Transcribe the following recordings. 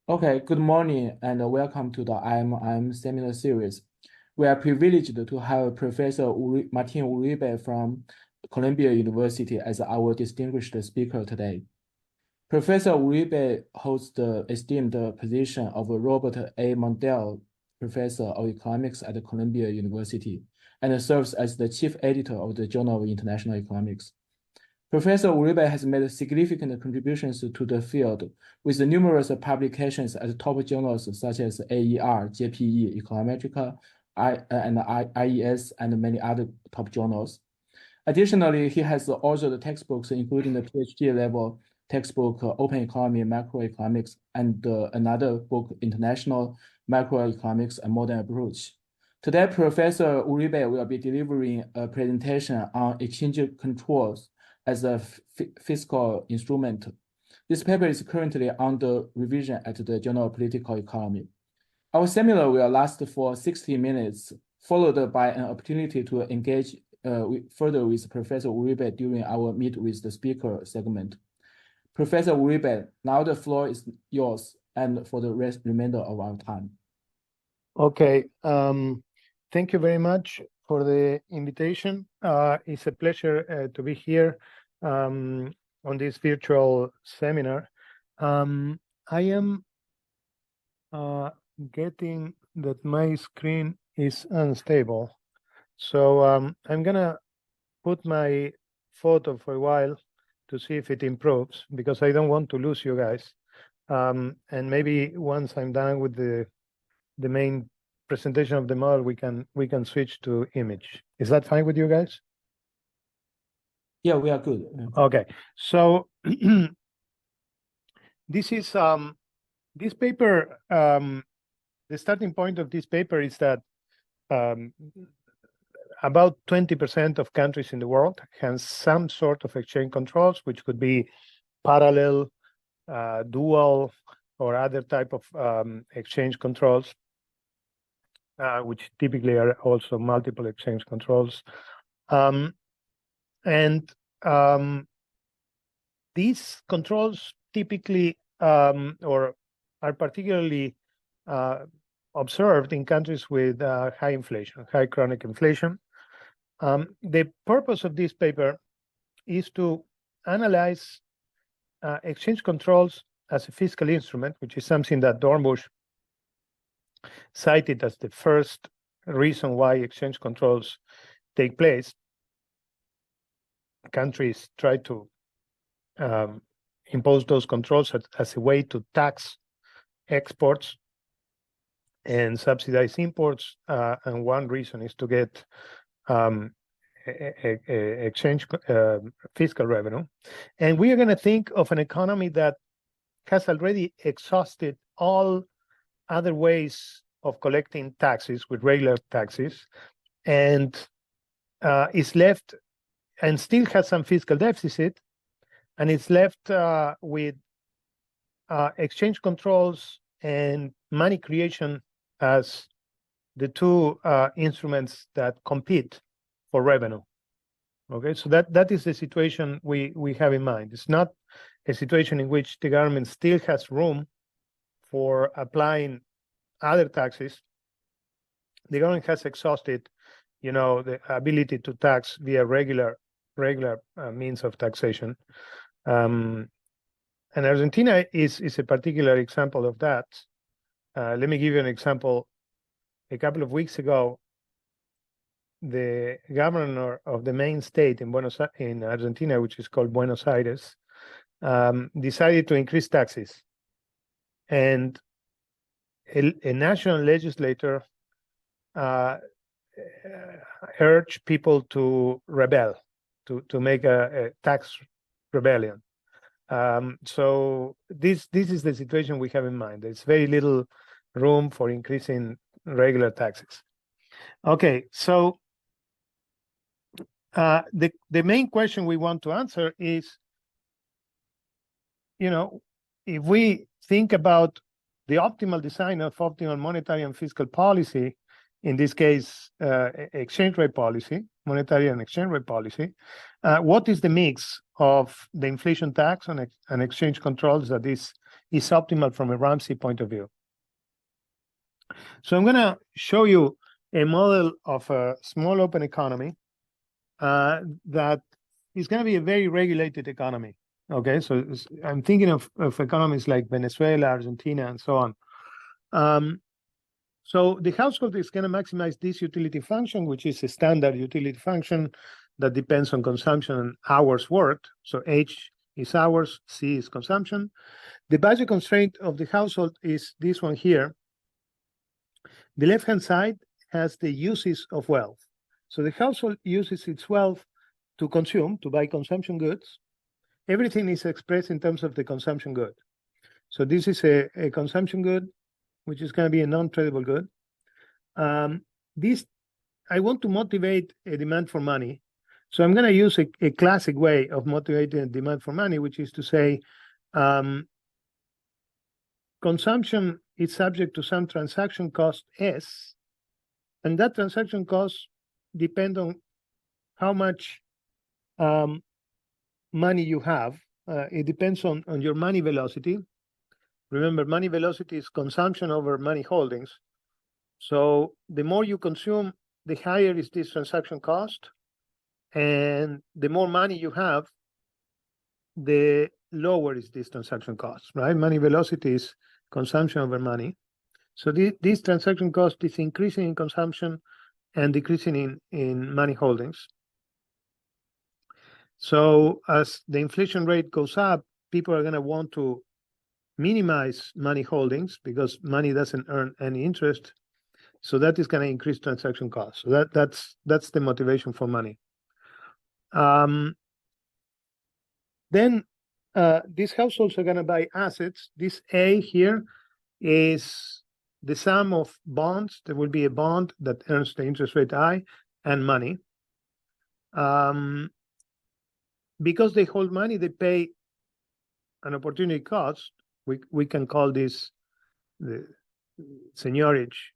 Okay, good morning and welcome to the IMIM seminar series. We are privileged to have Professor Martin Uribe from Columbia University as our distinguished speaker today. Professor Uribe holds the esteemed position of Robert A. Mundell Professor of Economics at Columbia University and serves as the chief editor of the Journal of International Economics. Professor Uribe has made significant contributions to the field with numerous publications at top journals such as AER, JPE, Econometrica, and IES, and many other top journals. Additionally, he has authored textbooks, including the PhD level textbook, Open Economy, Macroeconomics, and another book, International Macroeconomics, A Modern Approach. Today, Professor Uribe will be delivering a presentation on exchange controls as a fiscal instrument. This paper is currently under revision at the Journal of Political Economy. Our seminar will last for 60 minutes, followed by an opportunity to engage further with Professor Uribe during our Meet with the Speaker segment. Professor Uribe, now the floor is yours and for the remainder of our time. Okay, thank you very much for the invitation. It's a pleasure to be here on this virtual seminar. I am getting that my screen is unstable. So I'm gonna put my photo for a while to see if it improves, because I don't want to lose you guys. And maybe once I'm done with the main presentation of the model, we can switch to image. Is that fine with you guys? Yeah, we are good. Okay, so this is this paper. The starting point of this paper is that about 20% of countries in the world have some sort of exchange controls, which could be parallel, dual, or other type of exchange controls, which typically are also multiple exchange controls. These controls typically or are particularly observed in countries with high inflation, high chronic inflation. The purpose of this paper is to analyze exchange controls as a fiscal instrument, which is something that Dornbusch cited as the first reason why exchange controls take place. Countries try to impose those controls as a way to tax exports and subsidize imports, and one reason is to get exchange fiscal revenue. And we are going to think of an economy that has already exhausted all other ways of collecting taxes with regular taxes, and is left and still has some fiscal deficit, and it's left with exchange controls and money creation as the two instruments that compete for revenue. Okay, so that is the situation we have in mind. It's not a situation in which the government still has room for applying other taxes. The government has exhausted, the ability to tax via regular means of taxation. And Argentina is a particular example of that. Let me give you an example. A couple of weeks ago, the governor of the main state in Argentina, which is called Buenos Aires, decided to increase taxes. And a national legislator urged people to rebel, to make a tax rebellion. So this is the situation we have in mind. There's very little room for increasing regular taxes. Okay, so the main question we want to answer is, if we think about the optimal design of optimal monetary and fiscal policy, in this case, exchange rate policy, monetary and exchange rate policy, what is the mix of the inflation tax and exchange controls that is is optimal from a Ramsey point of view. So I'm going to show you a model of a small open economy that is going to be a very regulated economy. Okay, so I'm thinking of economies like Venezuela, Argentina, and so on. So the household is going to maximize this utility function, which is a standard utility function that depends on consumption and hours worked. So H is hours, C is consumption. The budget constraint of the household is this one here. The left-hand side has the uses of wealth. So the household uses its wealth to consume, to buy consumption goods. Everything is expressed in terms of the consumption good. So this is a consumption good, which is going to be a non-tradable good. I want to motivate a demand for money. So I'm going to use a classic way of motivating a demand for money, which is to say consumption is subject to some transaction cost S, and that transaction cost depends on how much money you have. It depends on your money velocity. Remember, money velocity is consumption over money holdings. So the more you consume, the higher is this transaction cost. And the more money you have, the lower is this transaction cost, right? Money velocity is consumption over money. So this transaction cost is increasing in consumption and decreasing in money holdings. So as the inflation rate goes up, people are going to want to minimize money holdings because money doesn't earn any interest. So that is going to increase transaction costs. So that's the motivation for money. Then these households are going to buy assets. This A here is the sum of bonds. There will be a bond that earns the interest rate I and money. Because they hold money, they pay an opportunity cost. We can call this the seigniorage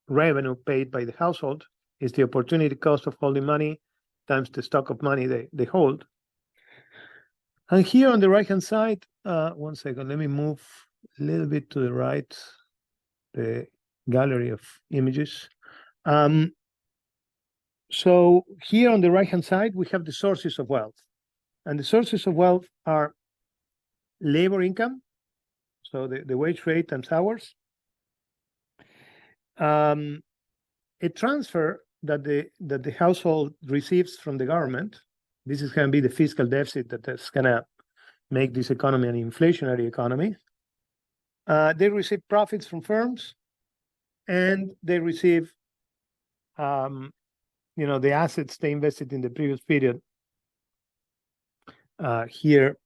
revenue paid by the household. Is the opportunity cost of holding money times the stock of money they hold. And here on the right-hand side, one second, let me move a little bit to the right, the gallery of images. So here on the right-hand side, we have the sources of wealth. And the sources of wealth are labor income, so the wage rate times hours, a transfer that the household receives from the government. This is going to be the fiscal deficit that's going to make this economy an inflationary economy. They receive profits from firms, and they receive, the assets they invested in the previous period. Here,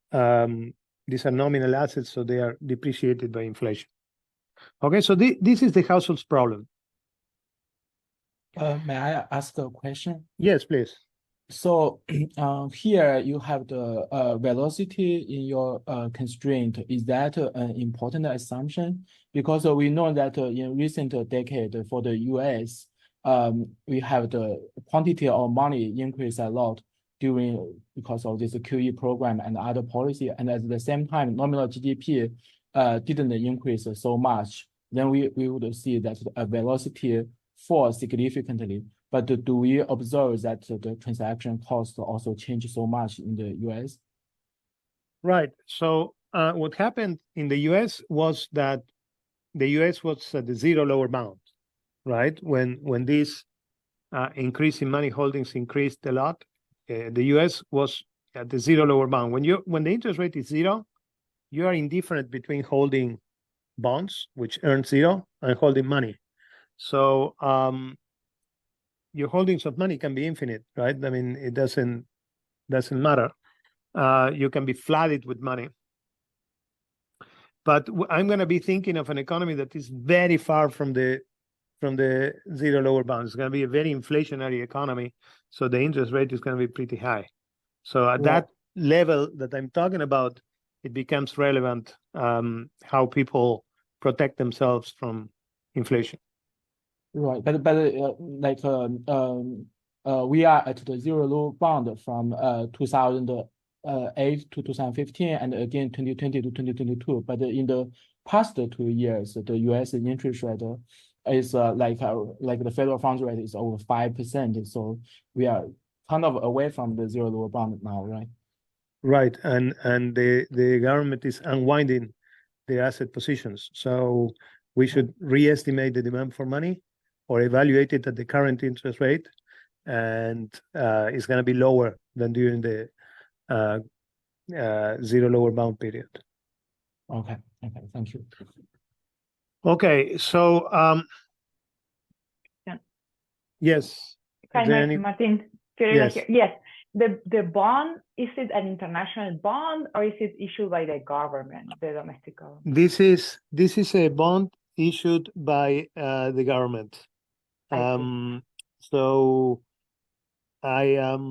these are nominal assets, so they are depreciated by inflation. Okay, so this is the household's problem. May I ask a question? Yes, please. So here you have the velocity in your constraint. Is that an important assumption? Because we know that in recent decade for the US, we have the quantity of money increase a lot because of this QE program and other policy. And at the same time, nominal GDP didn't increase so much. Then we would see that a velocity falls significantly. But do we observe that the transaction cost also changed so much in the US? Right. So what happened in the US was that the US was at the zero lower bound, right? When this increase in money holdings increased a lot, the US was at the zero lower bound. When the interest rate is zero, you are indifferent between holding bonds, which earn zero, and holding money. So your holdings of money can be infinite, right? I mean, it doesn't matter. You can be flooded with money. But I'm going to be thinking of an economy that is very far from the zero lower bound. It's going to be a very inflationary economy, so the interest rate is going to be pretty high. So at that level that I'm talking about, it becomes relevant how people protect themselves from inflation. Right, but we are at the zero low bound from 2000 2008 to 2015, and again 2020 to 2022. But in the past 2 years, the U.S. interest rate is like the federal funds rate is over 5%. So we are kind of away from the zero lower bound now, right? Right, and the government is unwinding the asset positions. So we should re-estimate the demand for money or evaluate it at the current interest rate, and it's going to be lower than during the zero lower bound period. Okay, thank you. Okay, so yes. Hi, Martin. Yes. Yes. The bond, is it an international bond or is it issued by the government, the domestic government? This is a bond issued by the government. So I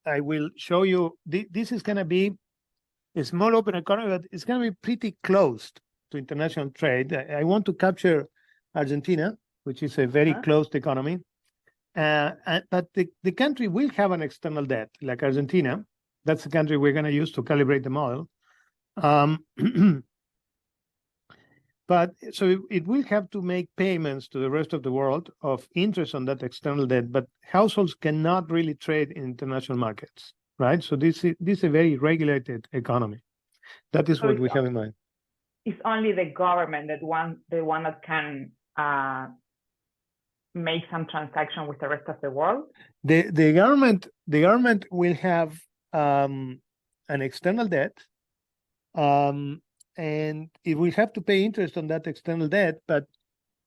will show you. This is going to be a small open economy, but it's going to be pretty close to international trade. I want to capture Argentina, which is a very closed economy. But the country will have an external debt, like Argentina. That's the country we're going to use to calibrate the model. But so it will have to make payments to the rest of the world of interest on that external debt, but households cannot really trade in international markets, right? So this is a very regulated economy. That is what we have in mind. It's only the government the one that can make some transaction with the rest of the world. The government will have an external debt, and it will have to pay interest on that external debt, but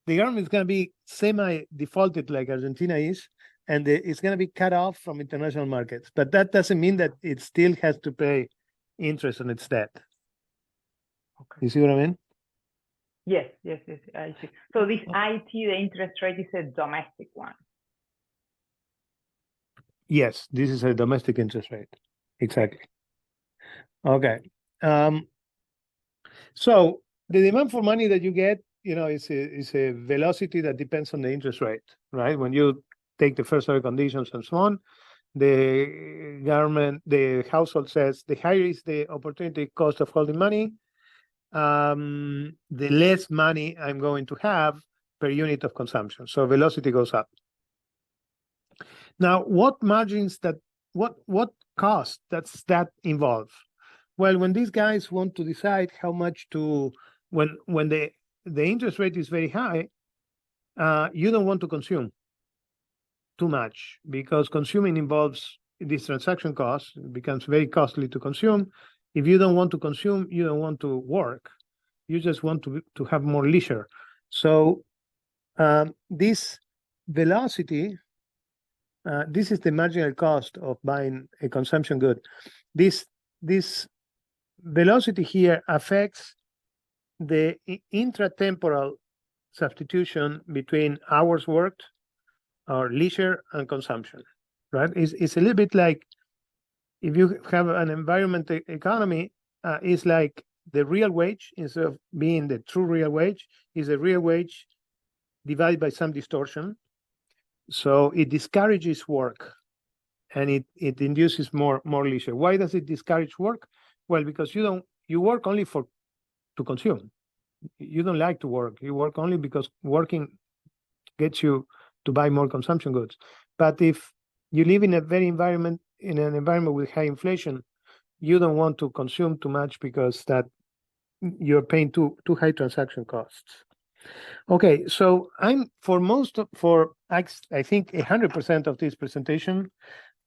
the government is going to be semi-defaulted like Argentina is, and it's going to be cut off from international markets. But that doesn't mean that it still has to pay interest on its debt. Okay. You see what I mean? Yes, I see. So this IT, the interest rate is a domestic one. Yes, this is a domestic interest rate. Exactly. Okay. So the demand for money that you get, is a velocity that depends on the interest rate, right? When you take the first order conditions and so on, the household says the higher is the opportunity cost of holding money, the less money I'm going to have per unit of consumption. So velocity goes up. Now, what margins what cost does that involve? Well, when these guys want to decide how much when the interest rate is very high, you don't want to consume too much because consuming involves this transaction cost. It becomes very costly to consume. If you don't want to consume, you don't want to work. You just want to have more leisure. So this velocity, this is the marginal cost of buying a consumption good. This velocity here affects the intratemporal substitution between hours worked or leisure and consumption, right? It's a little bit like if you have an environment economy, it's like the real wage, instead of being the true real wage, is a real wage divided by some distortion. So it discourages work and it induces more leisure. Why does it discourage work? Well, because you work only to consume. You don't like to work. You work only because working gets you to buy more consumption goods. But if you live in an environment with high inflation, you don't want to consume too much because that you're paying too high transaction costs. Okay, so I think 100% of this presentation,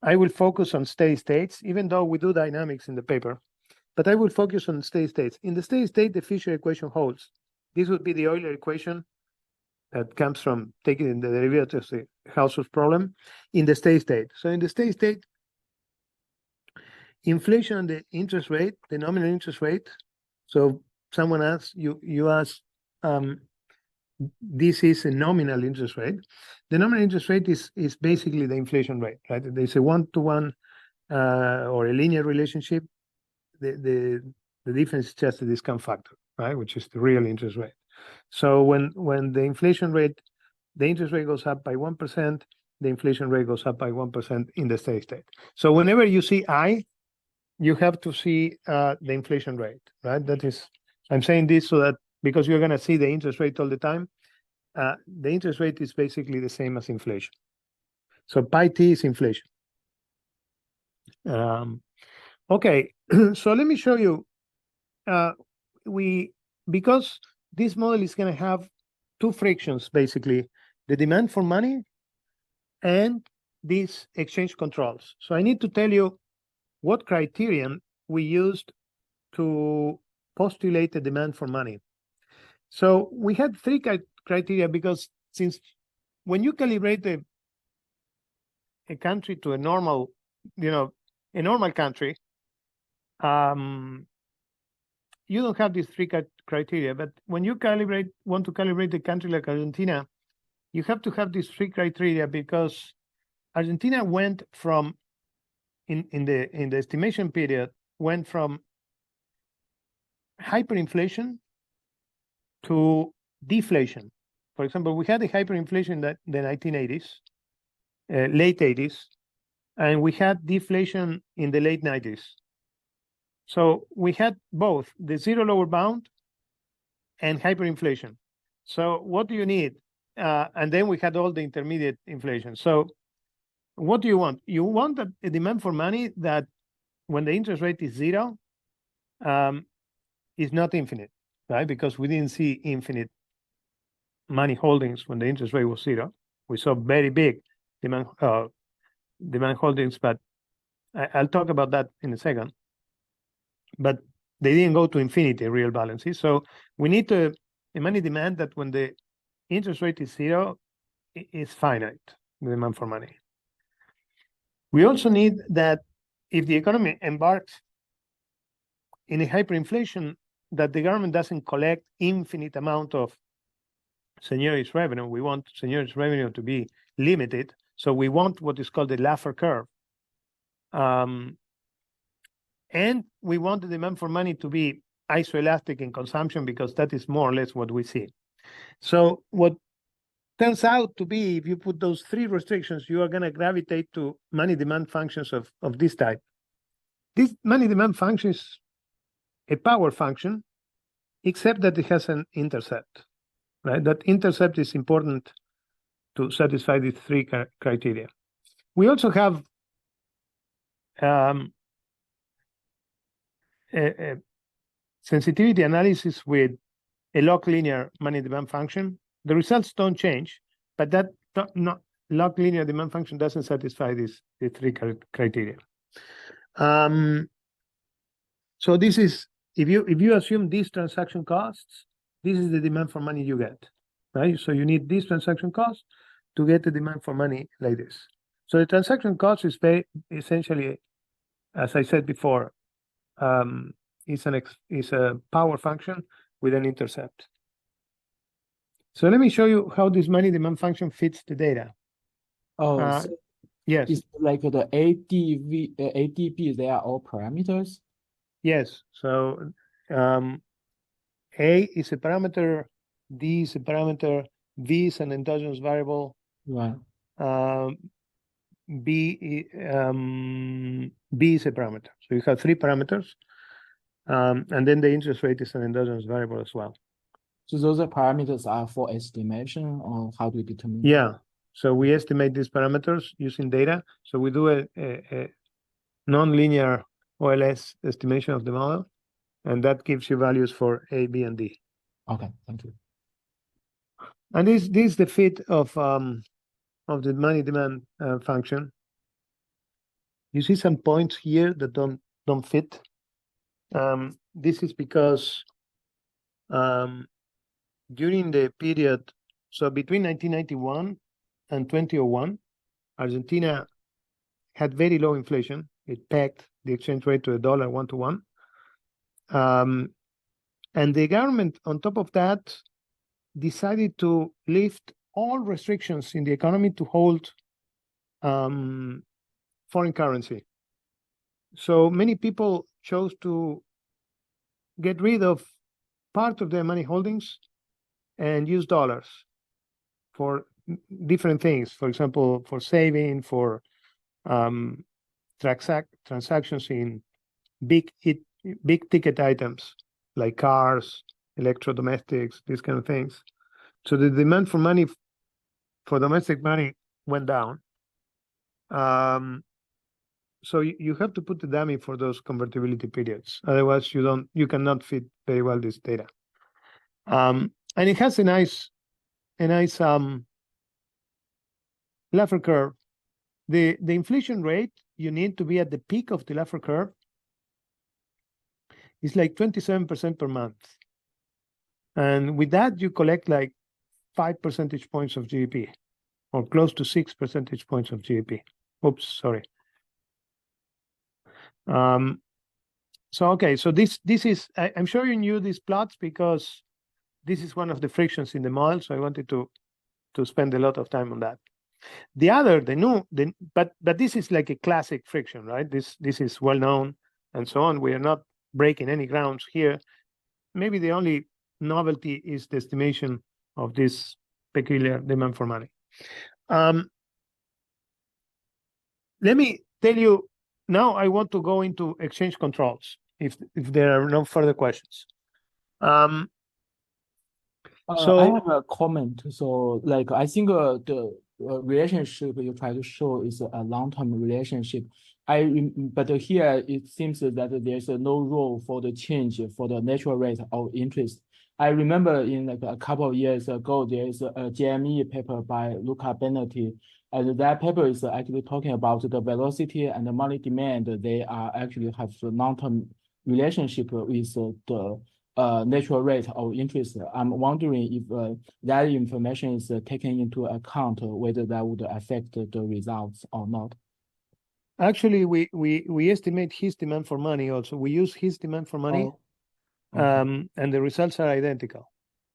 I will focus on steady states, even though we do dynamics in the paper. But I will focus on steady states. In the steady state, the Fisher equation holds. This would be the Euler equation that comes from taking the derivative of the Households problem in the steady state. So in the steady state, inflation on the interest rate, the nominal interest rate. So someone asks, you ask, this is a nominal interest rate. The nominal interest rate is basically the inflation rate, right? There's a one-to-one or a linear relationship. The difference is just the discount factor, right? Which is the real interest rate. So when the interest rate goes up by 1%, the inflation rate goes up by 1% in the steady state. So whenever you see I, you have to see the inflation rate, right? That is, I'm saying this so that because you're going to see the interest rate all the time, the interest rate is basically the same as inflation. So pi t is inflation. Okay, so let me show you. Because this model is going to have two frictions, basically, the demand for money and these exchange controls. So I need to tell you what criterion we used to postulate the demand for money. So we had three criteria because since when you calibrate a country to a normal, a normal country, you don't have these three criteria. But when you want to calibrate a country like Argentina, you have to have these three criteria because Argentina went from in the estimation period went from hyperinflation to deflation. For example, we had a hyperinflation in the 1980s, late 80s, and we had deflation in the late 90s. So we had both the zero lower bound and hyperinflation. So what do you need? And then we had all the intermediate inflation. So what do you want? You want a demand for money that when the interest rate is zero, is not infinite, right? Because we didn't see infinite money holdings when the interest rate was zero. We saw very big demand holdings, but I'll talk about that in a second. But they didn't go to infinity real balances. So we need a money demand that when the interest rate is zero, is finite, the demand for money. We also need that if the economy embarks in a hyperinflation, that the government doesn't collect infinite amount of seigniorage revenue. We want seigniorage revenue to be limited. So we want what is called the Laffer curve. And we want the demand for money to be isoelastic in consumption because that is more or less what we see. So what turns out to be, if you put those three restrictions, you are going to gravitate to money demand functions of this type. This money demand function is a power function, except that it has an intercept, right? That intercept is important to satisfy these three criteria. We also have a sensitivity analysis with a log linear money demand function. The results don't change, but that log linear demand function doesn't satisfy the three criteria. So this is, if you assume these transaction costs, this is the demand for money you get, right? So you need these transaction costs to get the demand for money like this. So the transaction cost is essentially, as I said before, is a power function with an intercept. So let me show you how this money demand function fits the data. Oh, so yes. it's like the ADP, they are all parameters? Yes. So A is a parameter, D is a parameter, V is an endogenous variable. Right. B is a parameter. So you have three parameters. And then the interest rate is an endogenous variable as well. So those parameters are for estimation, or how do we determine? Yeah. So we estimate these parameters using data. So we do a non-linear OLS estimation of the model, and that gives you values for A, B, and D. Okay, thank you. And this is the fit of the money demand function. You see some points here that don't fit. This is because during the period, so between 1991 and 2001, Argentina had very low inflation. It pegged the exchange rate to $1 1-to-1. And the government, on top of that, decided to lift all restrictions in the economy to hold foreign currency. So many people chose to get rid of part of their money holdings and use dollars for different things. For example, for saving, for transactions in big ticket items like cars, electrodomestics, these kind of things. So the demand for money, for domestic money, went down. So you have to put the dummy for those convertibility periods. Otherwise, you cannot fit very well this data. And it has a nice Laffer curve. The inflation rate you need to be at the peak of the Laffer curve is like 27% per month. And with that, you collect like 5 percentage points of GDP, or close to 6 percentage points of GDP. Oops, sorry. So okay, so this is, I'm showing you these plots because this is one of the frictions in the model, so I wanted to spend a lot of time on that. The other, but this is like a classic friction, right? This is well known and so on. We are not breaking any grounds here. Maybe the only novelty is the estimation of this peculiar demand for money. Let me tell you, now I want to go into exchange controls, if there are no further questions. So I have a comment. So, like, I think the relationship you try to show is a long-term relationship. But here it seems that there's no role for the change for the natural rate of interest. I remember in like a couple of years ago, there is a GME paper by Luca Benetti, and that paper is actually talking about the velocity and the money demand. They are actually have a long-term relationship with the natural rate of interest. I'm wondering if that information is taken into account, whether that would affect the results or not. Actually, we estimate his demand for money also. We use his demand for money, Okay. and the results are identical.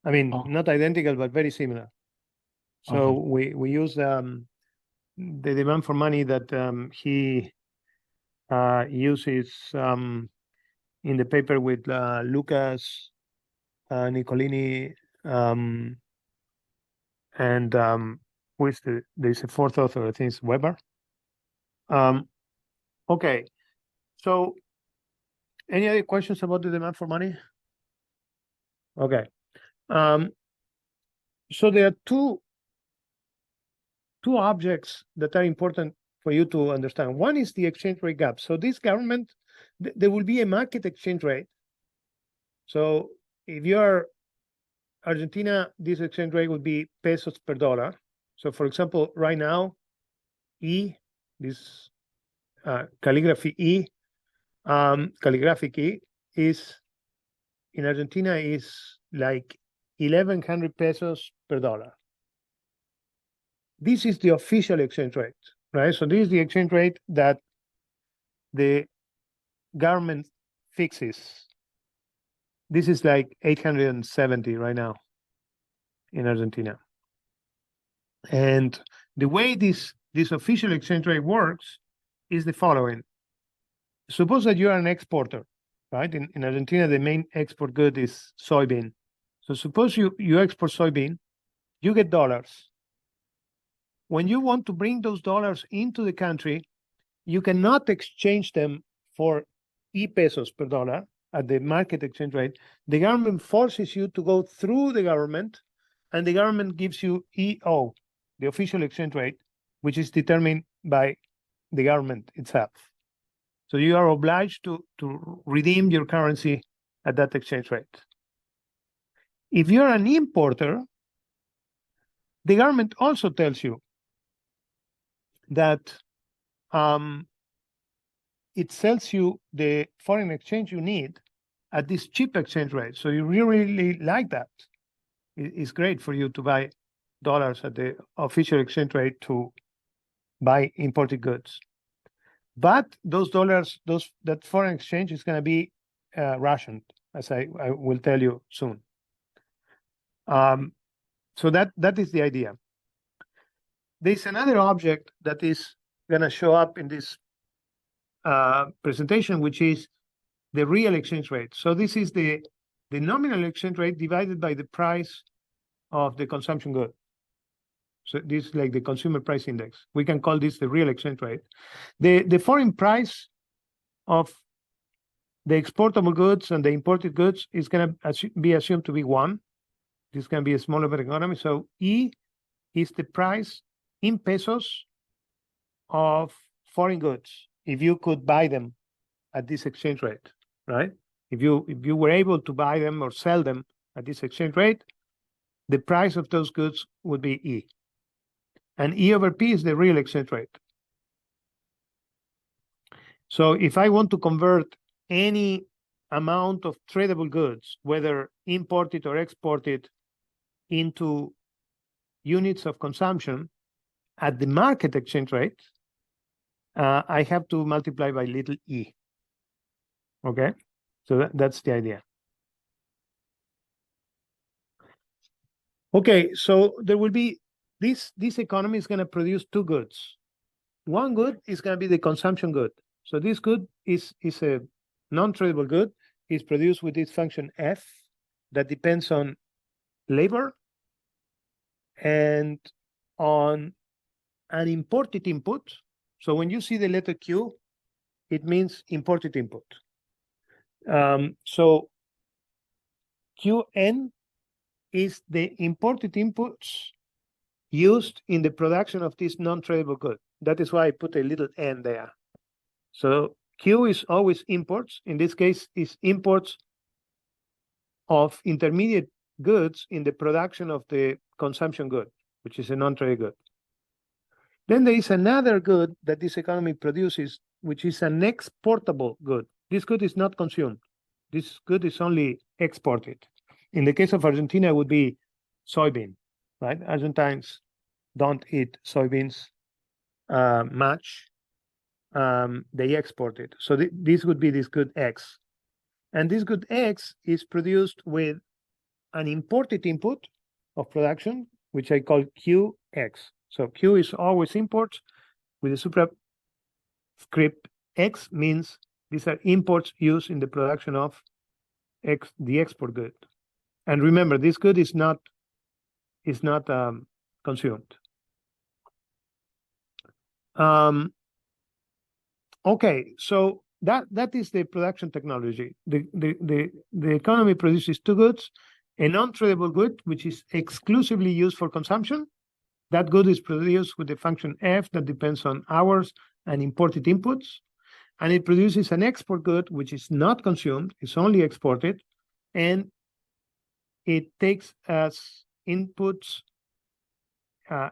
I mean, not identical, but very similar. So we use the demand for money that he uses in the paper with Lucas, Nicolini, and there's a fourth author, I think it's Weber. Okay, so any other questions about the demand for money? Okay, so there are two objects that are important for you to understand. One is the exchange rate gap. So this government, there will be a market exchange rate. So if you are Argentina, this exchange rate would be pesos per dollar. So for example, right now, this calligraphic E is in Argentina is like 1,100 pesos per dollar. This is the official exchange rate, right? So this is the exchange rate that the government fixes. This is like 870 right now in Argentina. And the way this official exchange rate works is the following. Suppose that you are an exporter, right? In Argentina, the main export good is soybean. So suppose you export soybean, you get dollars. When you want to bring those dollars into the country, you cannot exchange them for e-pesos per dollar at the market exchange rate. The government forces you to go through the government, and the government gives you EO, the official exchange rate, which is determined by the government itself. So you are obliged to redeem your currency at that exchange rate. If you're an importer, the government also tells you that it sells you the foreign exchange you need at this cheap exchange rate. So you really like that. It's great for you to buy dollars at the official exchange rate to buy imported goods. But those dollars, that foreign exchange is going to be rationed, as I will tell you soon. So that is the idea. There's another object that is going to show up in this presentation, which is the real exchange rate. So this is the nominal exchange rate divided by the price of the consumption good. So this is like the consumer price index. We can call this the real exchange rate. The foreign price of the exportable goods and the imported goods is going to be assumed to be 1. This can be a small of an economy. So E is the price in pesos of foreign goods if you could buy them at this exchange rate, right? If you were able to buy them or sell them at this exchange rate, the price of those goods would be E. And E over P is the real exchange rate. So if I want to convert any amount of tradable goods, whether imported or exported, into units of consumption at the market exchange rate, I have to multiply by little e. Okay, so that's the idea. Okay, so there will be this economy is going to produce 2 goods. One good is going to be the consumption good. So this good is a non-tradable good. It's produced with this function f that depends on labor and on an imported input. So when you see the letter Q, it means imported input. So Qn is the imported inputs used in the production of this non-tradable good. That is why I put a little n there. So Q is always imports. In this case, is imports of intermediate goods in the production of the consumption good, which is a non-tradable good. Then there is another good that this economy produces, which is an exportable good. This good is not consumed. This good is only exported. In the case of Argentina, it would be soybean, right? Argentines don't eat soybeans much. They export it. So this would be this good X. And this good X is produced with an imported input of production, which I call QX. So Q is always imports with a superscript X means these are imports used in the production of the export good. And remember, this good is not consumed. Okay, so that is the production technology. The economy produces 2 goods: a non-tradable good, which is exclusively used for consumption. That good is produced with the function f that depends on hours and imported inputs. And it produces an export good, which is not consumed, it's only exported. And it takes as inputs,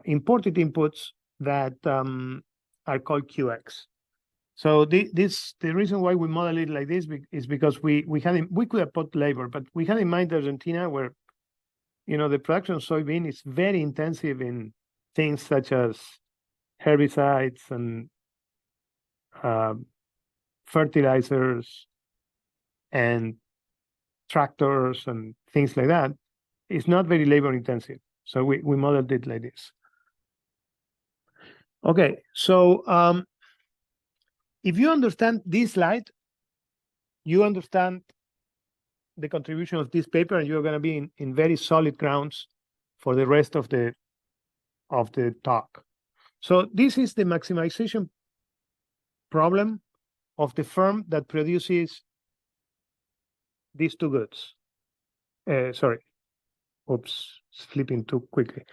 imported inputs that are called QX. So the reason why we model it like this is because we could have put labor, but we had in mind Argentina, where the production of soybean is very intensive in things such as herbicides and fertilizers and tractors and things like that. It's not very labor intensive. So we modeled it like this. Okay, so if you understand this slide, you understand the contribution of this paper, and you're going to be in very solid grounds for the rest of the talk. So this is the maximization problem of the firm that produces these 2 goods. Sorry, oops, flipping too quickly.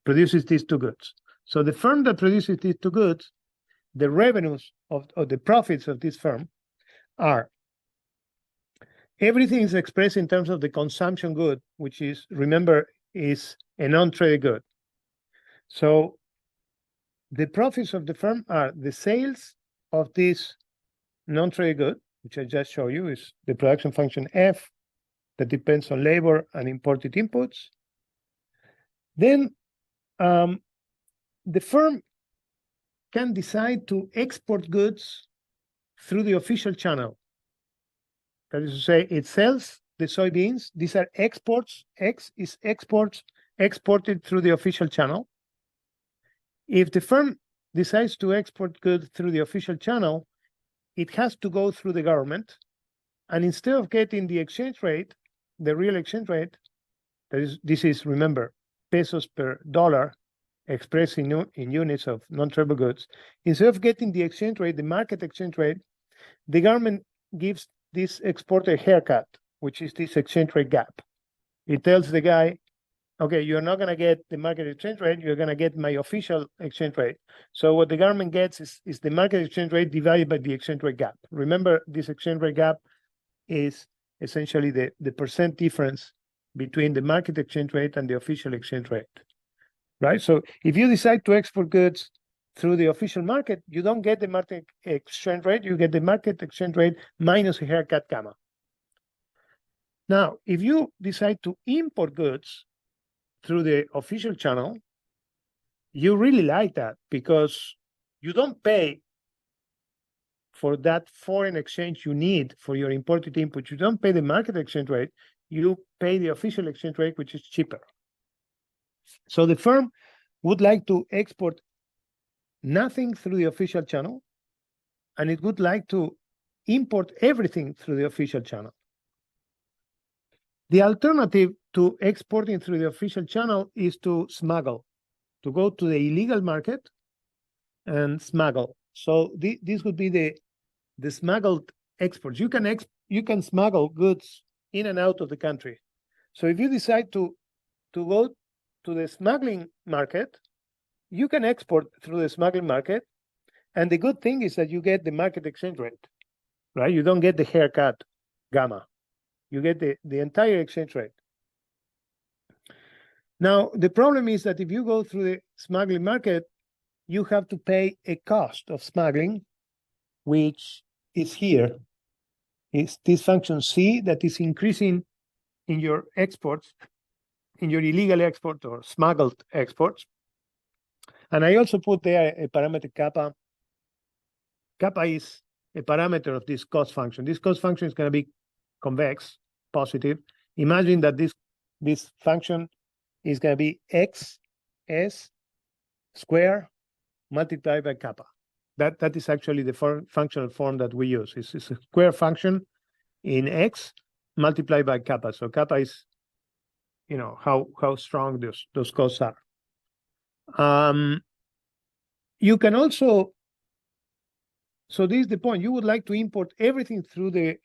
Produces these 2 goods. So the firm that produces these 2 goods, the revenues of the profits of this firm are, everything is expressed in terms of the consumption good, which is, remember, is a non-traded good. So the profits of the firm are the sales of this non-traded good, which I just showed you, is the production function F that depends on labor and imported inputs. Then the firm can decide to export goods through the official channel. That is to say, it sells the soybeans. These are exports. X is exports exported through the official channel. If the firm decides to export goods through the official channel, it has to go through the government. And instead of getting the exchange rate, the real exchange rate, this is, remember, pesos per dollar, expressed in units of non-tradable goods, instead of getting the exchange rate, the market exchange rate, the government gives this exporter a haircut, which is this exchange rate gap. It tells the guy, okay, you're not going to get the market exchange rate, you're going to get my official exchange rate. So what the government gets is the market exchange rate divided by the exchange rate gap. Remember, this exchange rate gap is essentially the percent difference between the market exchange rate and the official exchange rate, right? So if you decide to export goods through the official market, you don't get the market exchange rate, you get the market exchange rate minus a haircut gamma. Now, if you decide to import goods through the official channel, you really like that because you don't pay for that foreign exchange you need for your imported input. You don't pay the market exchange rate, you pay the official exchange rate, which is cheaper. So the firm would like to export nothing through the official channel, and it would like to import everything through the official channel. The alternative to exporting through the official channel is to smuggle, to go to the illegal market and smuggle. So this would be the smuggled exports. You can smuggle goods in and out of the country. So if you decide to go to the smuggling market, you can export through the smuggling market. And the good thing is that you get the market exchange rate, right? You don't get the haircut gamma. You get the entire exchange rate. Now, the problem is that if you go through the smuggling market, you have to pay a cost of smuggling, which is here. It's this function C that is increasing in your exports, in your illegal export or smuggled exports. And I also put there a parameter kappa. Kappa is a parameter of this cost function. This cost function is going to be convex, positive. Imagine that this function is going to be x s square multiplied by kappa. That is actually the functional form that we use. It's a square function in x multiplied by kappa. So kappa is, how strong those costs are. You can also, so this is the point. You would like to import everything through the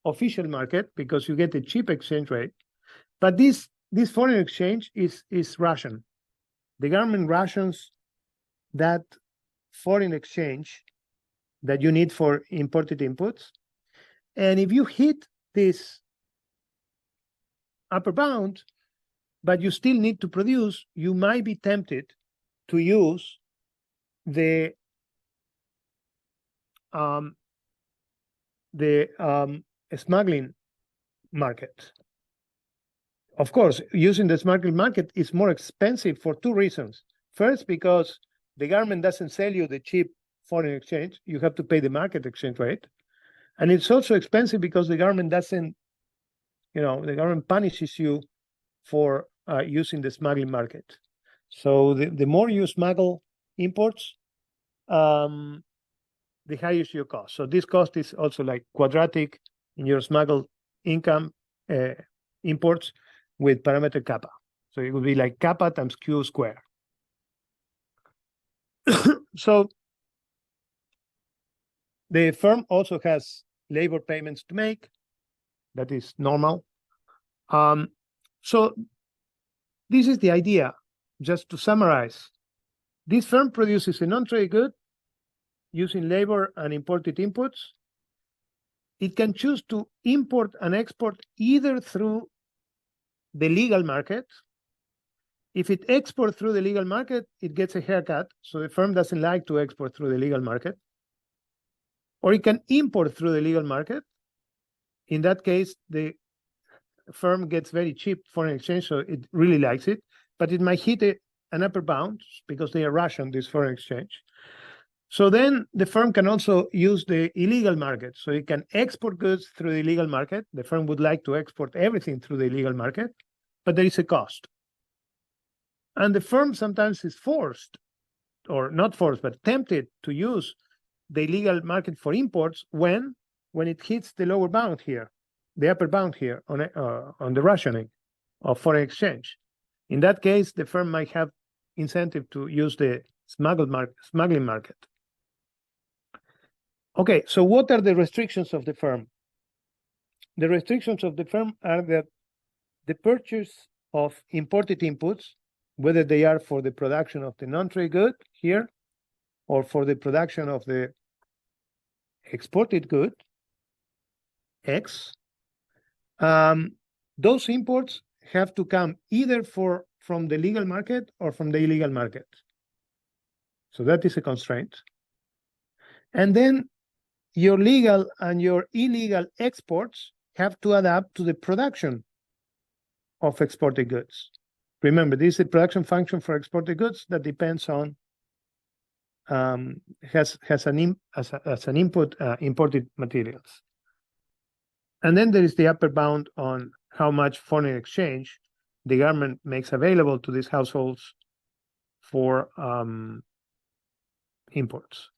official market because you get a cheap exchange rate, but this foreign exchange is ration. The government rations that foreign exchange that you need for imported inputs. And if you hit this upper bound, but you still need to produce, you might be tempted to use the smuggling market. Of course, using the smuggling market is more expensive for two reasons. First, because the government doesn't sell you the cheap foreign exchange. You have to pay the market exchange rate. And it's also expensive because the government doesn't, the government punishes you for using the smuggling market. So the more you smuggle imports, the higher is your cost. So this cost is also like quadratic in your smuggled income imports with parameter kappa. So it would be like kappa times q squared. So the firm also has labor payments to make. That is normal. So this is the idea. Just to summarize, this firm produces a non-trade good using labor and imported inputs. It can choose to import and export either through the legal market. If it exports through the legal market, it gets a haircut. So the firm doesn't like to export through the legal market. Or it can import through the legal market. In that case, the firm gets very cheap foreign exchange, so it really likes it. But it might hit an upper bound because they are rationed this foreign exchange. So then the firm can also use the illegal market. So it can export goods through the illegal market. The firm would like to export everything through the illegal market, but there is a cost. And the firm sometimes is forced, or not forced, but tempted to use the illegal market for imports when it hits the lower bound here, the upper bound here on the rationing of foreign exchange. In that case, the firm might have incentive to use the smuggling market. Okay, so what are the restrictions of the firm? The restrictions of the firm are that the purchase of imported inputs, whether they are for the production of the non-trade good here or for the production of the exported good, X, those imports have to come either from the legal market or from the illegal market. So that is a constraint. And then your legal and your illegal exports have to adapt to the production of exported goods. Remember, this is a production function for exported goods that depends on has an input imported materials. And then there is the upper bound on how much foreign exchange the government makes available to these households for imports.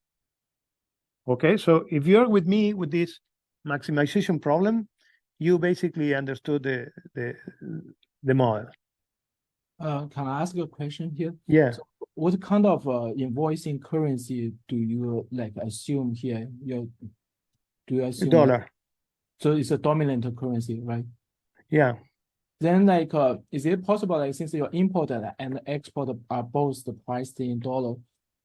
Okay, so if you're with me with this maximization problem, you basically understood the model. Can I ask you a question here? Yeah. So what kind of invoicing currency do you like assume here? Do you assume Dollar. So it's a dominant currency, right? Yeah. Then like is it possible, like since your import and export are both priced in dollar,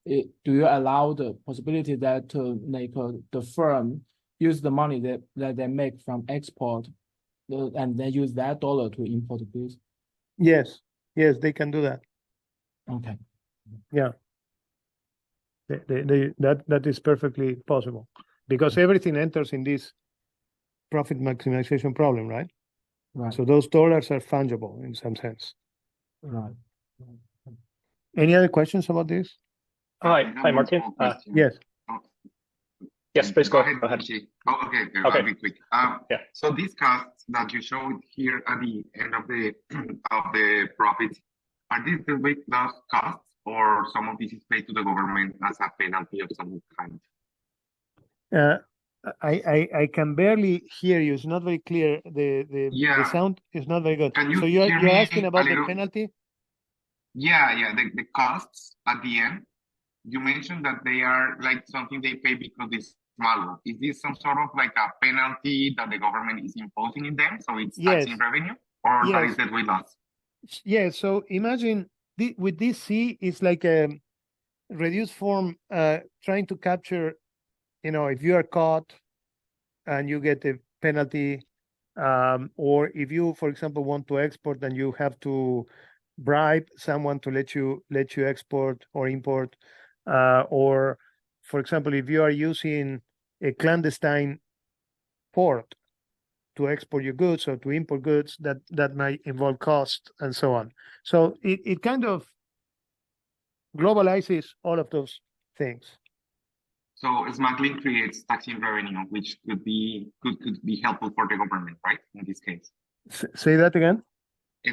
do you allow the possibility that the firm use the money that they make from export and then use that dollar to import goods? Yes, they can do that. Okay. Yeah. That is perfectly possible because everything enters in this profit maximization problem, right? Right. So those dollars are fungible in some sense. Right. Any other questions about this? Hi, Martin. Yes. Yes, please go ahead. Okay, Okay. I'll be quick. Yeah. So these costs that you showed here at the end of the profits, are these the weight loss costs, or some of this is paid to the government as a penalty of some kind? I can barely hear you. It's not very clear. The sound is not very good. Can you So hear you're me asking about a the little? penalty? Yeah. The costs at the end. You mentioned that they are like something they pay because it's small. Is this some sort of like a penalty that the government is imposing in them? So it's Yes. taxing revenue, or that Yes. is that weight loss? Yeah. So imagine with this C, it's like a reduced form trying to capture, if you are caught and you get a penalty, or if you, for example, want to export and you have to bribe someone to let you export or import, or, for example, if you are using a clandestine port to export your goods or to import goods, that might involve cost and so on. So it kind of globalizes all of those things. So smuggling creates taxing revenue, which could be helpful for the government, right? In this case. Say that again.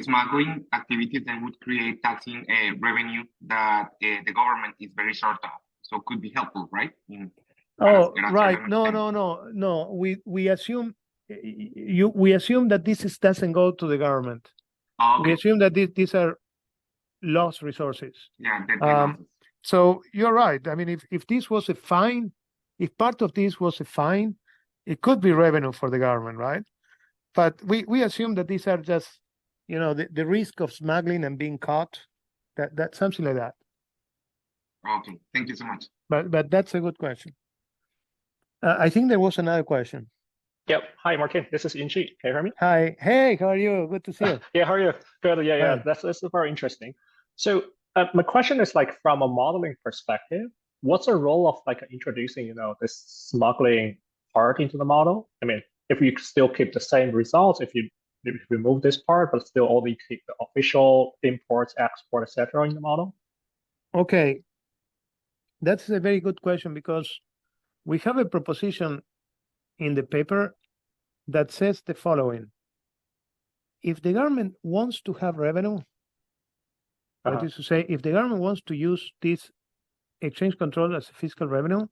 Smuggling activities then would create taxing revenue that the government is very short of. So could be helpful, right? Right. No. We assume we assume that this doesn't go to the government. Okay. We assume that these are lost resources. Yeah. Losses. So you're right. I mean, if this was a fine, if part of this was a fine, it could be revenue for the government, right? But we assume that these are just, the risk of smuggling and being caught, that something like that. Okay, thank you so much. But that's a good question. I think there was another question. Yep. Hi, Martin. This is Inchi. Can you hear me? Hi. Hey, how are you? Good to see you. Yeah, how are you? Good. Yeah. Hi. That's very interesting. So my question is like from a modeling perspective, what's the role of like introducing, this smuggling part into the model? I mean, if you still keep the same results, if you remove this part, but still only keep the official imports, export, etc. in the model? Okay. That's a very good question because we have a proposition in the paper that says the following. If the government wants to have revenue, that is to say, if the government wants to use this exchange control as a fiscal revenue,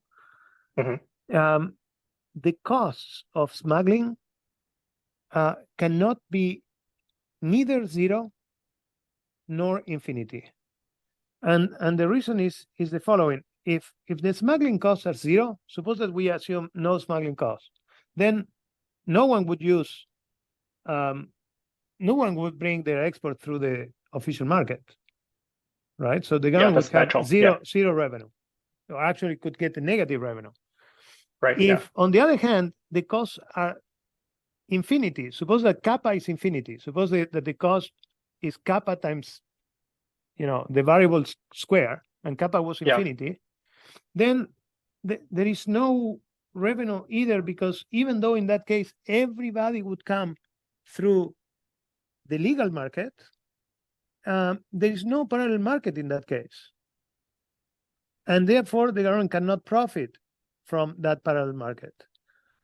the costs of smuggling cannot be neither zero nor infinity. And the reason is the following. If the smuggling costs are zero, suppose that we assume no smuggling costs, then no one would use, no one would bring their export through the official market, right? So the government that's would have natural. zero revenue, or actually could get a negative revenue. Right. If, on the other hand, the costs are infinity, suppose that kappa is infinity, suppose that the cost is kappa times, the variable square, and kappa was infinity, then there is no revenue either, because even though in that case everybody would come through the legal market, there is no parallel market in that case. And therefore, the government cannot profit from that parallel market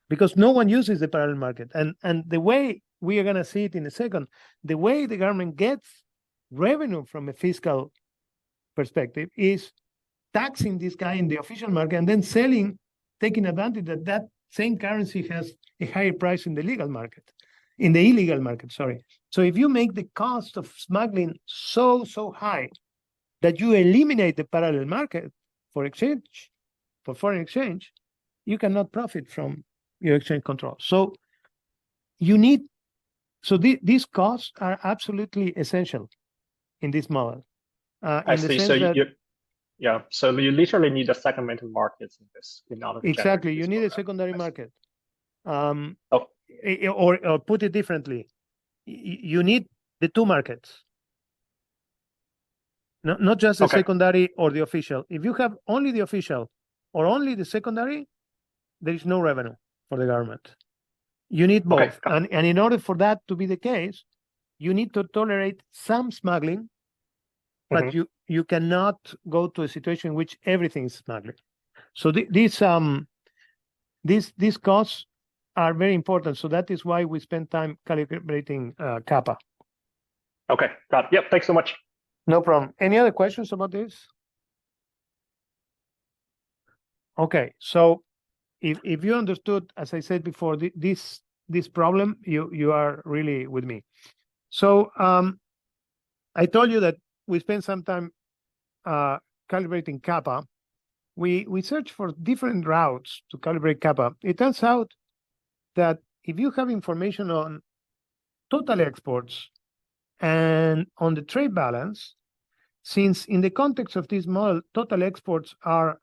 because no one uses the parallel market. And the way we are going to see it in a second, the way the government gets revenue from a fiscal perspective is taxing this guy in the official market and then selling, taking advantage that that same currency has a higher price in the legal market, in the illegal market, sorry. So if you make the cost of smuggling so high that you eliminate the parallel market for exchange, for foreign exchange, you cannot profit from your exchange control. So you need, so these costs are absolutely essential in this model. I see. So so you literally need a segmented markets in this in order to exactly. You need a secondary market. Or put it differently, you need the two markets, not just the secondary or the official. If you have only the official or only the secondary, there is no revenue for the government. You need both. And in order for that to be the case, you need to tolerate some smuggling, but you cannot go to a situation in which everything is smuggling. So these costs are very important. So that is why we spend time calibrating kappa. Okay, got it. Yep, thanks so much. No problem. Any other questions about this? Okay, so if you understood, as I said before, this problem, you are really with me. So I told you that we spent some time calibrating kappa. We search for different routes to calibrate kappa. It turns out that if you have information on total exports and on the trade balance, since in the context of this model, total exports are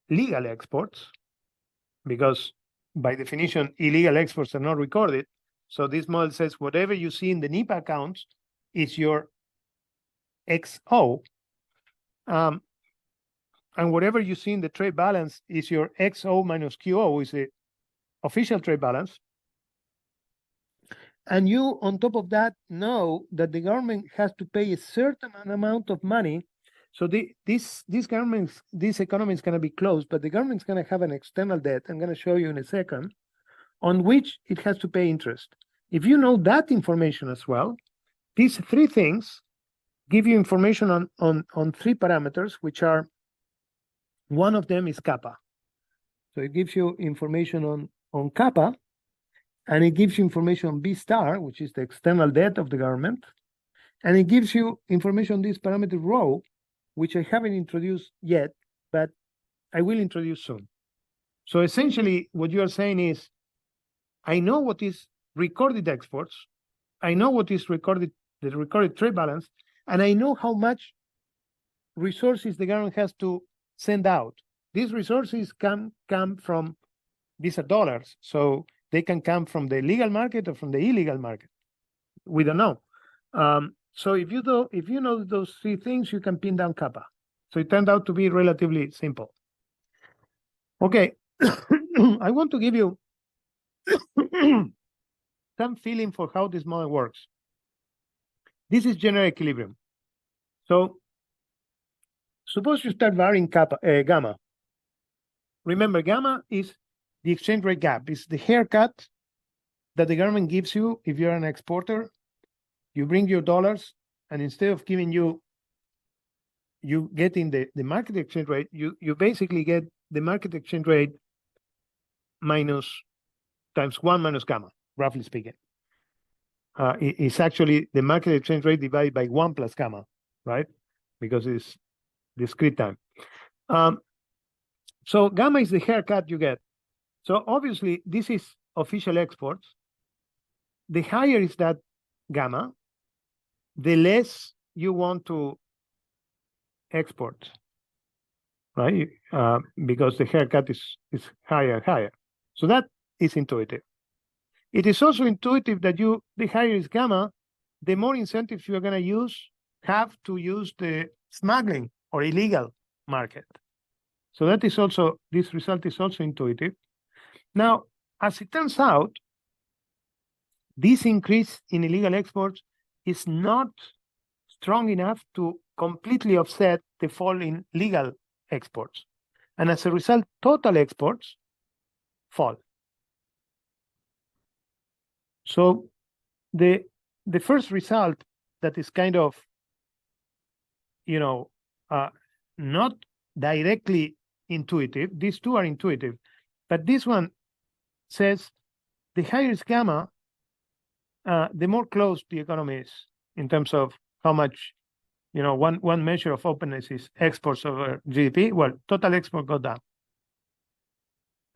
legal exports, because by definition, illegal exports are not recorded. So this model says whatever you see in the NIPA accounts is your XO, and whatever you see in the trade balance is your XO minus QO, is the official trade balance. And you, on top of that, know that the government has to pay a certain amount of money. So this economy is going to be closed, but the government is going to have an external debt. I'm going to show you in a second, on which it has to pay interest. If you know that information as well, these three things give you information on three parameters, which are, one of them is kappa. So it gives you information on kappa, and it gives you information on B star, which is the external debt of the government, and it gives you information on this parameter rho, which I haven't introduced yet, but I will introduce soon. So essentially, what you are saying is, I know what is recorded exports, I know what is the recorded trade balance, and I know how much resources the government has to send out. These resources can come from, these are dollars, so they can come from the legal market or from the illegal market. We don't know. So if you know those three things, you can pin down kappa. So it turned out to be relatively simple. Okay, I want to give you some feeling for how this model works. This is general equilibrium. So suppose you start varying gamma. Remember, gamma is the exchange rate gap. It's the haircut that the government gives you if you're an exporter. You bring your dollars, and instead of giving you getting the market exchange rate, you basically get the market exchange rate minus times 1 minus gamma, roughly speaking. It's actually the market exchange rate divided by 1 plus gamma, right? because it's discrete time. So gamma is the haircut you get. So obviously, this is official exports. The higher is that gamma, the less you want to export, right? Because the haircut is higher and higher. So that is intuitive. It is also intuitive that the higher is gamma, the more incentives you are going to have to use the smuggling or illegal market. So that is also, this result is also intuitive. Now, as it turns out, this increase in illegal exports is not strong enough to completely offset the fall in legal exports. And as a result, total exports fall. So the first result that is kind of, not directly intuitive, these two are intuitive, but this one says the higher is gamma, the more closed the economy is in terms of how much, one measure of openness is exports over GDP. Well, total export go down.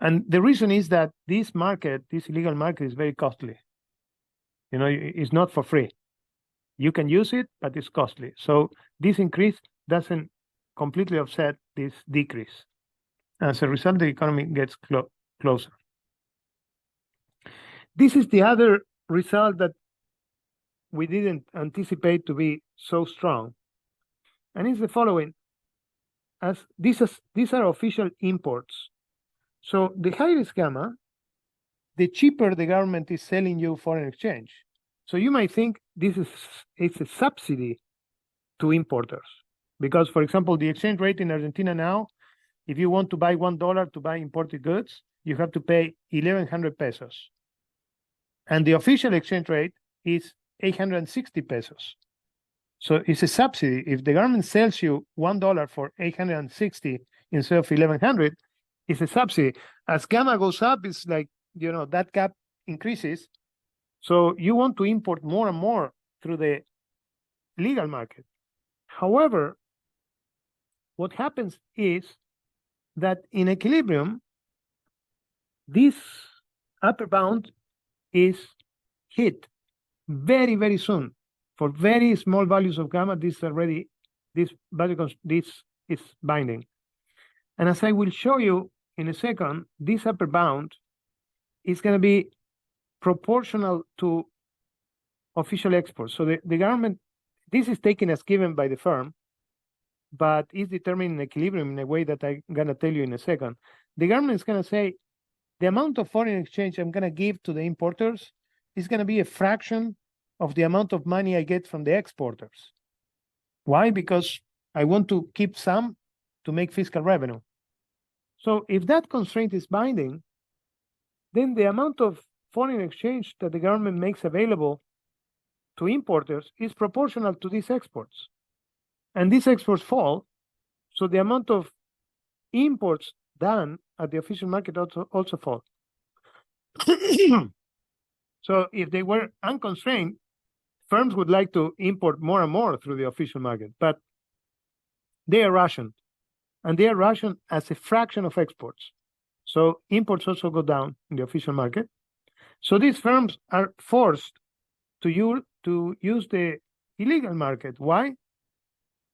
And the reason is that this illegal market is very costly. It's not for free. You can use it, but it's costly. So this increase doesn't completely offset this decrease. As a result, the economy gets closer. This is the other result that we didn't anticipate to be so strong. And it's the following. As these are official imports. So the higher is gamma, the cheaper the government is selling you foreign exchange. So you might think it's a subsidy to importers. Because, for example, the exchange rate in Argentina now, if you want to buy $1 to buy imported goods, you have to pay 1,100 pesos. And the official exchange rate is 860 pesos. So it's a subsidy. If the government sells you $1 for 860 instead of 1,100, it's a subsidy. As gamma goes up, it's like, that gap increases. So you want to import more and more through the legal market. However, what happens is that in equilibrium, this upper bound is hit very, very soon. For very small values of gamma, this is binding. And as I will show you in a second, this upper bound is going to be proportional to official exports. So the government, this is taken as given by the firm, but is determined in equilibrium in a way that I'm going to tell you in a second. The government is going to say, the amount of foreign exchange I'm going to give to the importers is going to be a fraction of the amount of money I get from the exporters. Why? Because I want to keep some to make fiscal revenue. So if that constraint is binding, then the amount of foreign exchange that the government makes available to importers is proportional to these exports. And these exports fall, so the amount of imports done at the official market also fall. So if they were unconstrained, firms would like to import more and more through the official market, but they are rationed. And they are rationed as a fraction of exports. So imports also go down in the official market. So these firms are forced to use the illegal market. Why?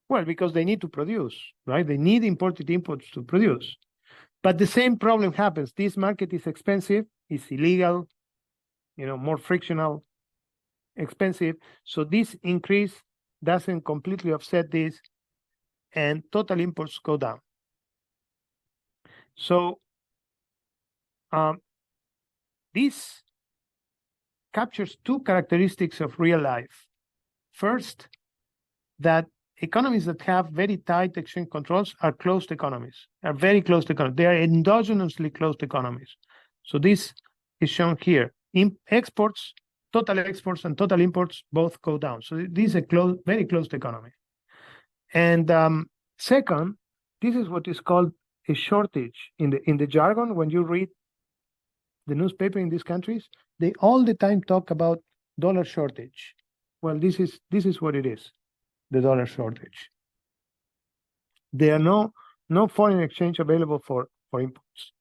Well, because they need to produce, right? They need imported inputs to produce. But the same problem happens. This market is expensive, it's illegal, more frictional, expensive. So this increase doesn't completely offset this, and total imports go down. So this captures two characteristics of real life. First, that economies that have very tight exchange controls are closed economies, are very closed economies. They are endogenously closed economies. So this is shown here. Exports, total exports and total imports both go down. So this is a very closed economy. And second, this is what is called a shortage. In the jargon, when you read the newspaper in these countries, they all the time talk about dollar shortage. Well, this is what it is, the dollar shortage. There are no foreign exchange available for imports.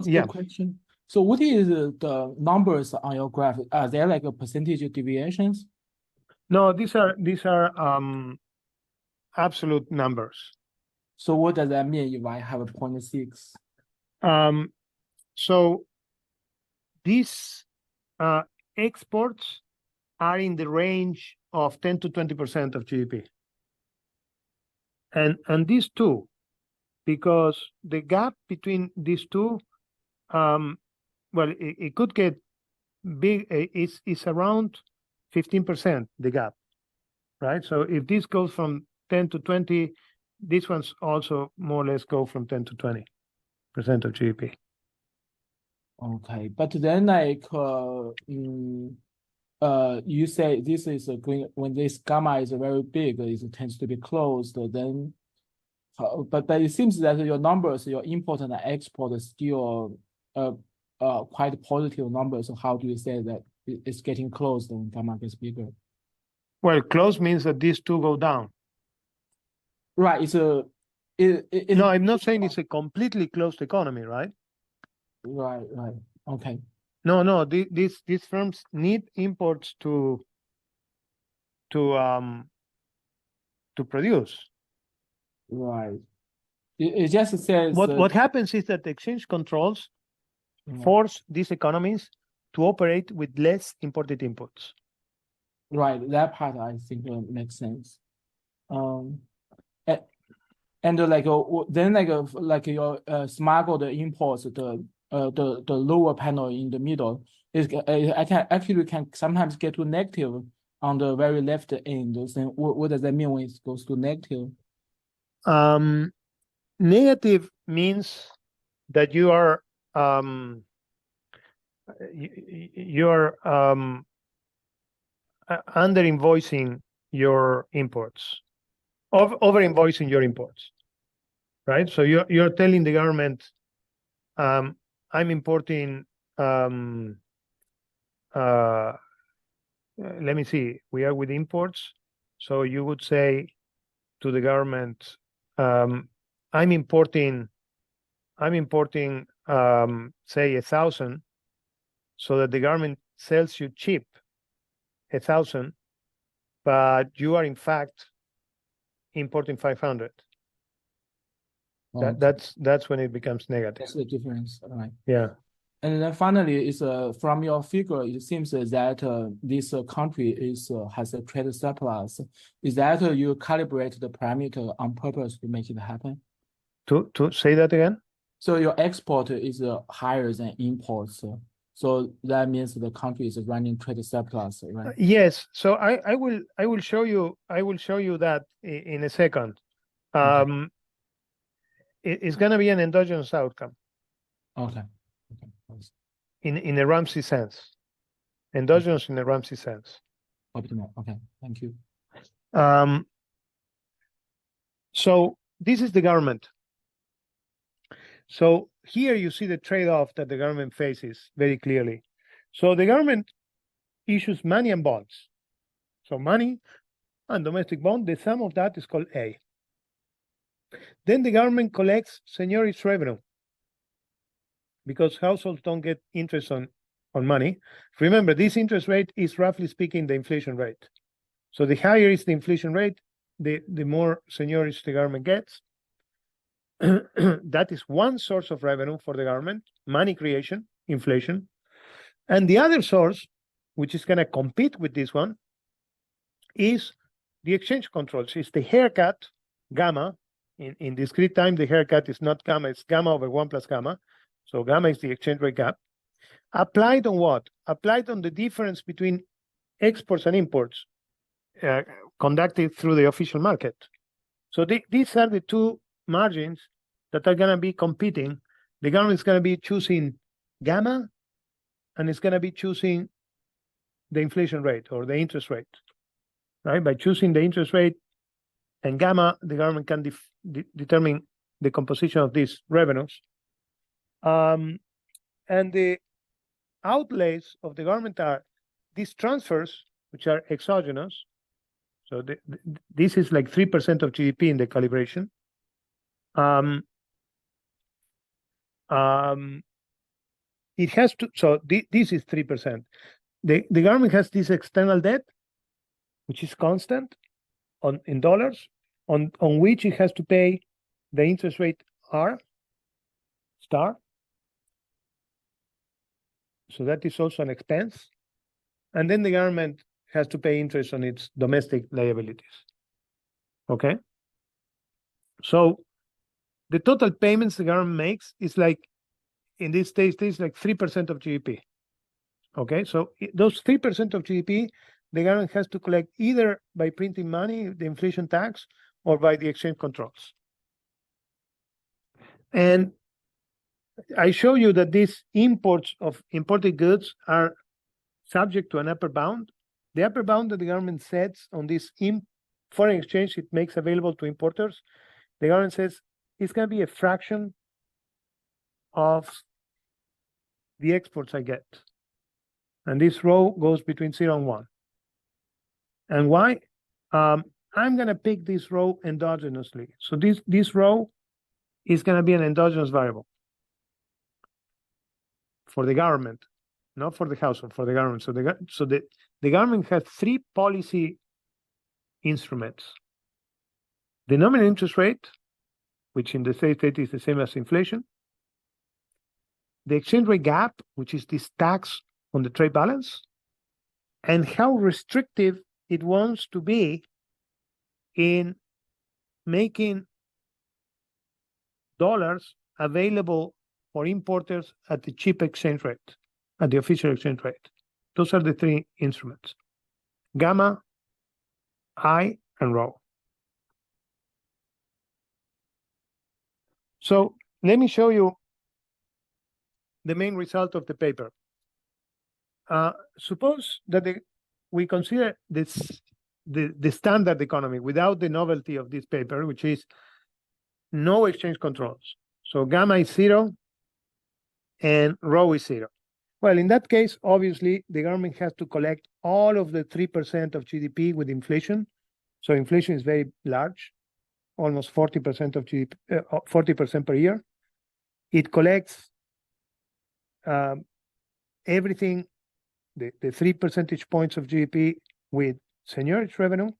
Yeah. Question. So what is the numbers on your graph? Are there like a percentage deviations? No, these are absolute numbers. So what does that mean if I have a 0.6? So these exports are in the range of 10 to 20% of GDP. And these two, because the gap between these two, well, it could get big. It's around 15%, the gap, right? So if this goes from 10 to 20, these ones also more or less go from 10 to 20% of GDP. Okay, but then like you say this is going when this gamma is very big, it tends to be closed. Then, but it seems that your numbers, your import and export, is still quite positive numbers. So how do you say that it's getting closed when gamma gets bigger? Well, close means that these two go down. Right. It's a. No, I'm not saying it's a completely closed economy, right? Right. Right. Okay. No. These firms need imports to produce. Right. It just says what happens is that the exchange controls force these economies to operate with less imported inputs. Right. That part I think makes sense. And like then like your smuggled imports, the lower panel in the middle is I can sometimes get to negative on the very left end. Then what does that mean when it goes to negative? Negative means that you are under invoicing your imports, over invoicing your imports, right? So you're telling the government, I'm importing. Let me see. We are with imports, so you would say to the government, I'm importing, say 1,000, so that the government sells you cheap 1,000, but you are in fact importing 500. That's when it becomes negative. That's the difference, right? Yeah. And then finally, is from your figure, it seems that this country has a trade surplus. Is that you calibrate the parameter on purpose to make it happen? To say that again? So your export is higher than imports. So that means the country is running trade surplus, right? Yes. So I will show you that in a second. Okay. It's going to be an endogenous outcome. Okay. In a Ramsey sense, endogenous in a Ramsey sense. Optimal. Okay. Thank you. So this is the government. So here you see the trade-off that the government faces very clearly. So the government issues money and bonds. So money and domestic bond, the sum of that is called A. Then the government collects seigniorage revenue because households don't get interest on money. Remember, this interest rate is roughly speaking the inflation rate. So the higher is the inflation rate, the more seigniorage the government gets. That is one source of revenue for the government, money creation, inflation. And the other source, which is going to compete with this one, is the exchange controls. It's the haircut, gamma. In discrete time, the haircut is not gamma, it's gamma over 1 plus gamma. So gamma is the exchange rate gap. Applied on what? Applied on the difference between exports and imports conducted through the official market. So these are the two margins that are going to be competing. The government is going to be choosing gamma, and it's going to be choosing the inflation rate or the interest rate, right? By choosing the interest rate and gamma, the government can determine the composition of these revenues. And the outlays of the government are these transfers, which are exogenous. So this is like 3% of GDP in the calibration. It has to, so this is 3%. The government has this external debt, which is constant in dollars, on which it has to pay the interest rate R star. So that is also an expense. And then the government has to pay interest on its domestic liabilities. Okay. So the total payments the government makes is like, in this case, this is like 3% of GDP. Okay, so those 3% of GDP, the government has to collect either by printing money, the inflation tax, or by the exchange controls. And I show you that these imports of imported goods are subject to an upper bound. The upper bound that the government sets on this foreign exchange it makes available to importers, the government says it's going to be a fraction of the exports I get. And this row goes between 0 and 1. And why? I'm going to pick this row endogenously. So this row is going to be an endogenous variable for the government, not for the household, for the government. So the government has 3 policy instruments. The nominal interest rate, which in the state is the same as inflation. The exchange rate gap, which is this tax on the trade balance, and how restrictive it wants to be in making dollars available for importers at the cheap exchange rate, at the official exchange rate. Those are the 3 instruments: gamma, I, and rho. So let me show you the main result of the paper. Suppose that we consider the standard economy without the novelty of this paper, which is no exchange controls. So gamma is 0 and rho is 0. Well, in that case, obviously, the government has to collect all of the 3% of GDP with inflation. So inflation is very large, almost 40% of GDP, 40% per year. It collects everything, the 3 percentage points of GDP with seigniorage revenue,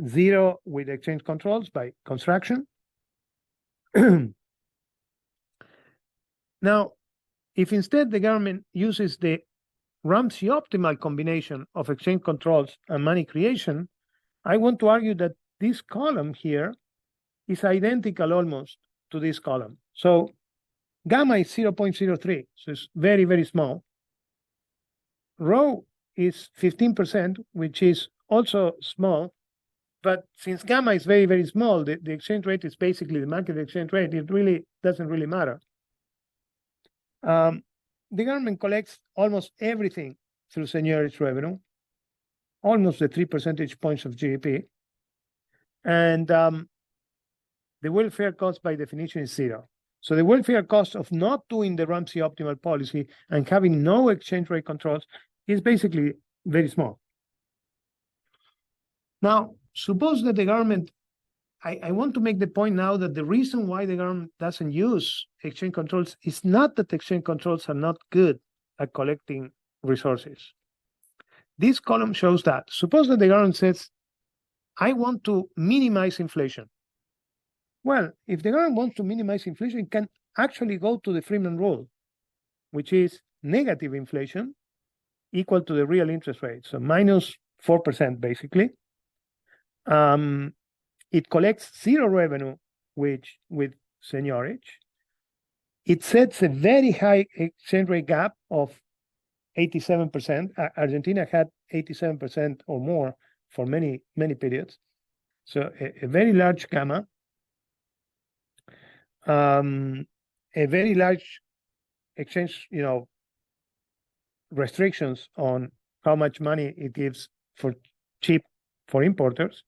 0 with exchange controls by construction. Now, if instead the government uses the Ramsey optimal combination of exchange controls and money creation, I want to argue that this column here is identical almost to this column. So gamma is 0.03, so it's very, very small. Rho is 15%, which is also small, but since gamma is very, very small, the exchange rate is basically the market exchange rate. It really doesn't really matter. The government collects almost everything through seigniorage revenue, almost the 3 percentage points of GDP. And the welfare cost by definition is 0. So the welfare cost of not doing the Ramsey optimal policy and having no exchange rate controls is basically very small. Now, suppose that the government, I want to make the point now that the reason why the government doesn't use exchange controls is not that exchange controls are not good at collecting resources. This column shows that. Suppose that the government says, I want to minimize inflation. Well, if the government wants to minimize inflation, it can actually go to the Freeman rule, which is negative inflation equal to the real interest rate, so minus 4% basically. It collects 0 revenue with seigniorage. It sets a very high exchange rate gap of 87%. Argentina had 87% or more for many, many periods. So a very large gamma. A very large exchange, restrictions on how much money it gives for cheap for importers,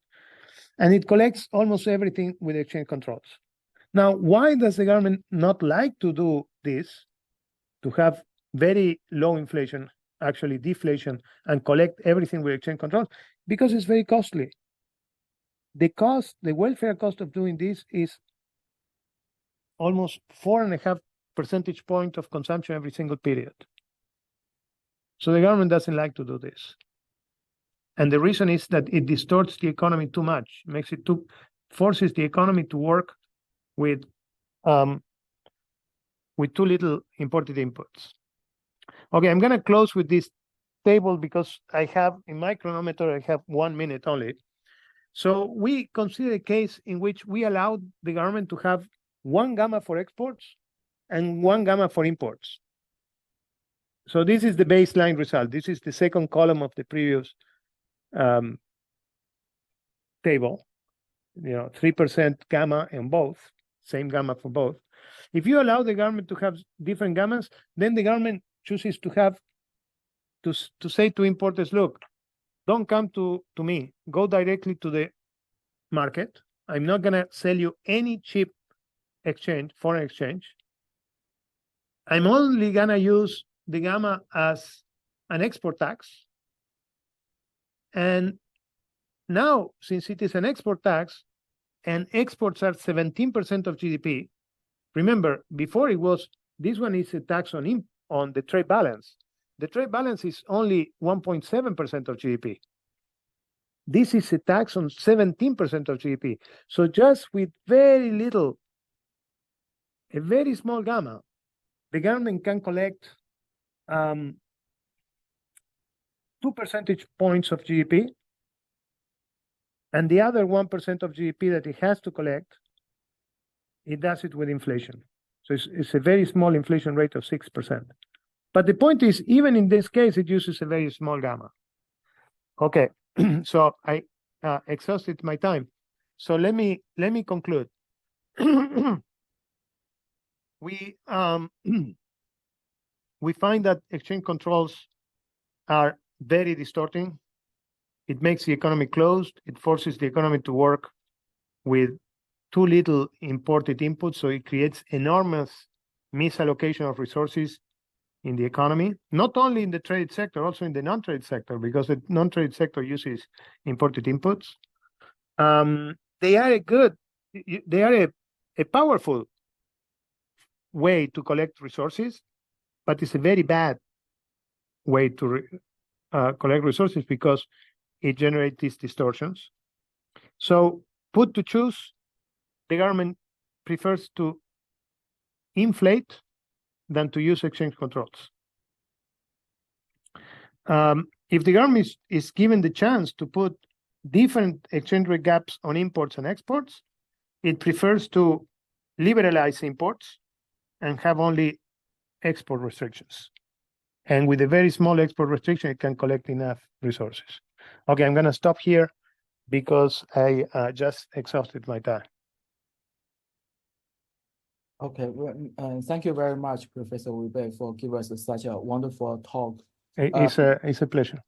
and it collects almost everything with exchange controls. Now, why does the government not like to do this, to have very low inflation, actually deflation and collect everything with exchange controls because it's very costly. The welfare cost of doing this is almost 4.5 percentage point of consumption every single period. So the government doesn't like to do this. And the reason is that it distorts the economy too much, forces the economy to work with too little imported inputs. Okay, I'm gonna close with this table because I have, in my chronometer, I have 1 minute only. So we consider a case in which we allowed the government to have 1 gamma for exports and 1 gamma for imports. So this is the baseline result. This is the second column of the previous table. 3% gamma in both, same gamma for both. If you allow the government to have different gammas, then the government chooses to have to say to importers, look, don't come to me, go directly to the market. I'm not gonna sell you any cheap foreign exchange. I'm only gonna use the gamma as an export tax. And now, since it is an export tax and exports are 17% of GDP, remember, before it was, this one is a tax on the trade balance. The trade balance is only 1.7% of GDP. This is a tax on 17% of GDP. So just with very little, a very small gamma, the government can collect 2 percentage points of GDP, and the other 1% of GDP that it has to collect, it does it with inflation. So it's a very small inflation rate of 6%. But the point is, even in this case, it uses a very small gamma. Okay, so I exhausted my time. So let me conclude. We find that exchange controls are very distorting. It makes the economy closed. It forces the economy to work with too little imported input. So it creates enormous misallocation of resources in the economy, not only in the trade sector, also in the non-trade sector, because the non-trade sector uses imported inputs. They are a powerful way to collect resources, but it's a very bad way to collect resources because it generates these distortions. So put to choose, the government prefers to inflate than to use exchange controls. If the government is given the chance to put different exchange rate gaps on imports and exports, it prefers to liberalize imports and have only export restrictions. And with a very small export restriction, it can collect enough resources. Okay, I'm gonna stop here because I just exhausted my time. Okay, well, thank you very much, Professor Uribe, for giving us such a wonderful talk. It's a pleasure.